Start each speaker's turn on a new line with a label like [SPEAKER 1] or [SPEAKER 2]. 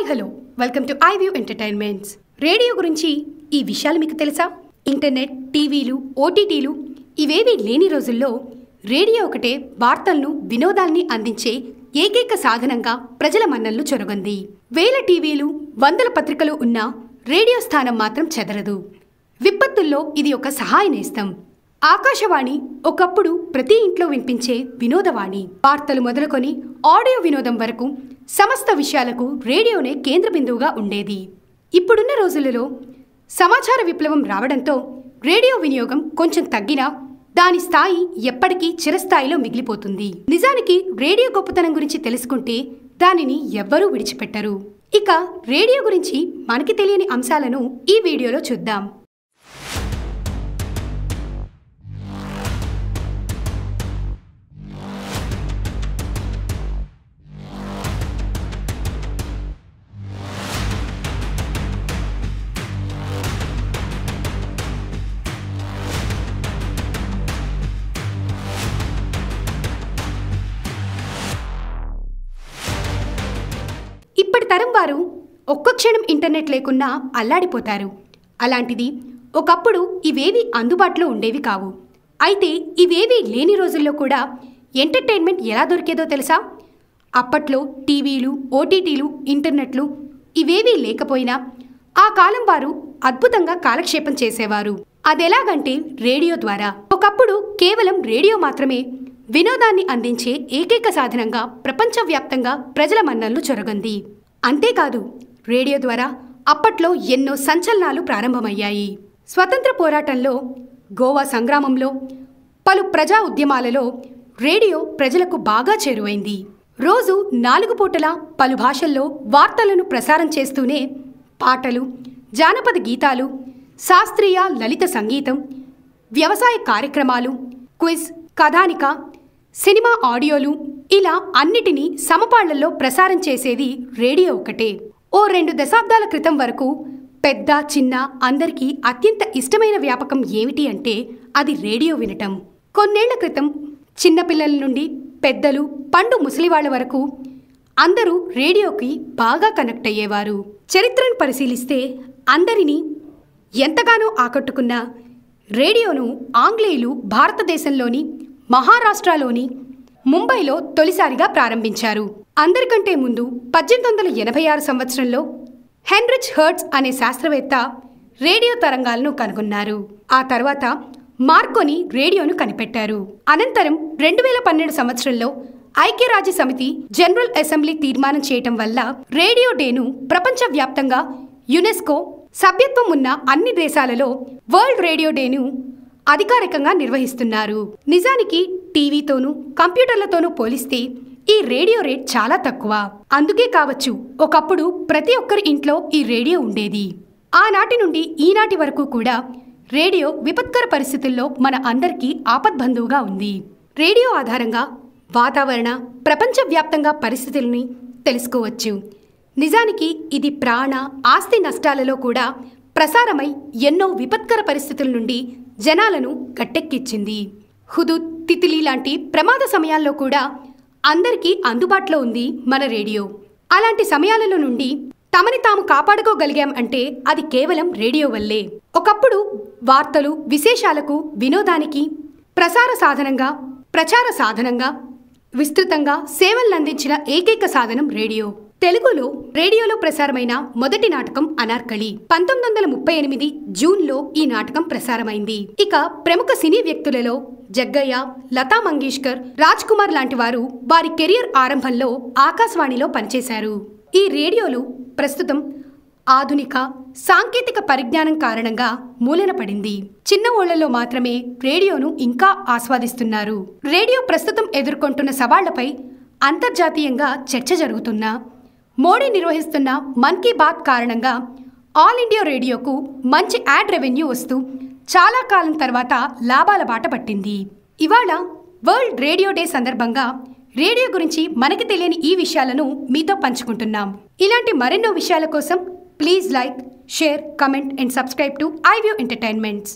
[SPEAKER 1] Hi hello welcome to iView entertainments. Radio గురించి ఈ విషయాలు మీకు తెలుసా? ఇంటర్నెట్, టీవీలు, ఓటీటీలు ఇవేవీ లేని రోజుల్లో రేడియో ఒకటే వార్తలను, వినోదాన్ని అందించే ఏకైక సాధనంగా ప్రజల మన్ననలు చొరగొంది. వేల టీవీలు, వందల పత్రికలు ఉన్న రేడియో స్థానం మాత్రం చెదరదు. విపత్తుల్లో ఇది ఒక సహాయ నేస్తం. ఆకాశవాణి ఒకప్పుడు ప్రతి ఇంట్లో వినిపించే వినోదవాణి. వార్తలు మొదలుకొని ఆడియో వినోదం వరకు సమస్త విషయాలకు రేడియోనే కేంద్ర బిందువుగా ఉండేది. ఇప్పుడున్న రోజులలో సమాచార విప్లవం రావడంతో రేడియో వినియోగం కొంచెం తగ్గినా దాని స్థాయి ఎప్పటికీ చిరస్థాయిలో మిగిలిపోతుంది. నిజానికి రేడియో గొప్పతనం గురించి తెలుసుకుంటే దానిని ఎవ్వరూ విడిచిపెట్టరు. ఇక రేడియో గురించి మనకి తెలియని అంశాలను ఈ వీడియోలో చూద్దాం. ఇప్పటి తరం వారు ఒక్క క్షణం ఇంటర్నెట్ లేకున్నా అల్లాడిపోతారు. అలాంటిది ఒకప్పుడు ఇవేవి అందుబాటులో ఉండేవి కావు. అయితే ఇవేవి లేని రోజుల్లో కూడా ఎంటర్టైన్మెంట్ ఎలా దొరికేదో తెలుసా? అప్పట్లో టీవీలు, ఓటీటీలు, ఇంటర్నెట్లు ఇవేవీ లేకపోయినా ఆ కాలం వారు అద్భుతంగా కాలక్షేపం చేసేవారు. అదెలాగంటే రేడియో ద్వారా. ఒకప్పుడు కేవలం రేడియో మాత్రమే వినోదాన్ని అందించే ఏకైక సాధనంగా ప్రపంచవ్యాప్తంగా ప్రజల మన్ననలు చొరగొంది. అంతేకాదు, రేడియో ద్వారా అప్పట్లో ఎన్నో సంచలనాలు ప్రారంభమయ్యాయి. స్వతంత్ర పోరాటంలో, గోవా సంగ్రామంలో, పలు ప్రజా ఉద్యమాలలో రేడియో ప్రజలకు బాగా చేరువైంది. రోజు 4 పూటల పలు భాషల్లో వార్తలను ప్రసారం చేస్తూనే పాటలు, జానపద గీతాలు, శాస్త్రీయ లలిత సంగీతం, వ్యవసాయ కార్యక్రమాలు, క్విజ్, కథానిక, సినిమా ఆడియోలు ఇలా అన్నిటినీ సమపాళ్లలో ప్రసారం చేసేది రేడియో ఒకటే. ఓ 2 దశాబ్దాల క్రితం వరకు పెద్ద, చిన్న అందరికీ అత్యంత ఇష్టమైన వ్యాపకం ఏమిటి అంటే అది రేడియో వినటం. కొన్నేళ్ల క్రితం చిన్నపిల్లల నుండి పెద్దలు, పండు ముసలివాళ్ల వరకు అందరూ రేడియోకి బాగా కనెక్ట్ అయ్యేవారు. చరిత్రను పరిశీలిస్తే అందరినీ ఎంతగానో ఆకట్టుకున్న రేడియోను ఆంగ్లేయులు భారతదేశంలోని మహారాష్ట్రలోని ముంబైలో తొలిసారిగా ప్రారంభించారు. అందరికంటే ముందు 1886 సంవత్సరంలో హెన్రిచ్ హెర్ట్జ్ అనే శాస్త్రవేత్త రేడియో తరంగాలను కనుగొన్నారు. ఆ తర్వాత మార్కోని రేడియోను కనిపెట్టారు. అనంతరం 2012 సంవత్సరంలో ఐక్యరాజ్య సమితి జనరల్ అసెంబ్లీ తీర్మానం చేయటం వల్ల రేడియో డేను ప్రపంచవ్యాప్తంగా యునెస్కో సభ్యత్వం ఉన్న అన్ని దేశాలలో వరల్డ్ రేడియో డేను అధికారికంగా నిర్వహిస్తున్నారు. నిజానికి టీవీతోనూ కంప్యూటర్లతోనూ పోలిస్తే ఈ రేడియో రేట్ చాలా తక్కువ. అందుకే కావచ్చు ఒకప్పుడు ప్రతి ఒక్కరి ఇంట్లో ఈ రేడియో ఉండేది. ఆనాటి నుండి ఈనాటి వరకు కూడా రేడియో విపత్కర పరిస్థితుల్లో మన అందరికీ ఆపద్బంధువుగా ఉంది. రేడియో ఆధారంగా వాతావరణ, ప్రపంచవ్యాప్తంగా పరిస్థితుల్ని తెలుసుకోవచ్చు. నిజానికి ఇది ప్రాణ, ఆస్తి నష్టాలలో కూడా ప్రసారమై ఎన్నో విపత్కర పరిస్థితుల నుండి జనాలను గట్టెక్కించింది. హుదూద్, తితిలి లాంటి ప్రమాద సమయాల్లో కూడా అందరికీ అందుబాటులో ఉంది మన రేడియో. అలాంటి సమయాలలో నుండి తమని తాము కాపాడుకోగలిగాం అంటే అది కేవలం రేడియో వల్లే. ఒకప్పుడు వార్తలు, విశేషాలకు, వినోదానికి ప్రచార సాధనంగా విస్తృతంగా సేవలందించిన ఏకైక సాధనం రేడియో. తెలుగులో రేడియోలో ప్రసారమైన మొదటి నాటకం అనార్కలి 1938 జూన్లో ఈ నాటకం ప్రసారమైంది. ఇక ప్రముఖ సినీ వ్యక్తులలో జగ్గయ్య, లతా మంగేష్కర్, రాజ్ కుమార్ లాంటి వారు వారి కెరియర్ ఆరంభంలో ఆకాశవాణిలో పనిచేశారు. ఈ రేడియోలు ప్రస్తుతం ఆధునిక సాంకేతిక పరిజ్ఞానం కారణంగా మూలన పడింది. చిన్న ఊళ్లలో మాత్రమే రేడియోను ఇంకా ఆస్వాదిస్తున్నారు. రేడియో ప్రస్తుతం ఎదుర్కొంటున్న సవాళ్లపై అంతర్జాతీయంగా చర్చ జరుగుతున్నా మోడీ నిర్వహిస్తున్న మన్ కీ బాత్ కారణంగా ఆల్ ఇండియా రేడియోకు మంచి యాడ్ రెవెన్యూ వస్తూ చాలా కాలం తర్వాత లాభాల బాట పట్టింది. ఇవాళ వరల్డ్ రేడియో డే సందర్భంగా రేడియో గురించి మనకి తెలియని ఈ విషయాలను మీతో పంచుకుంటున్నాం. ఇలాంటి మరెన్నో విషయాల కోసం please like, share, comment and subscribe to iView entertainments.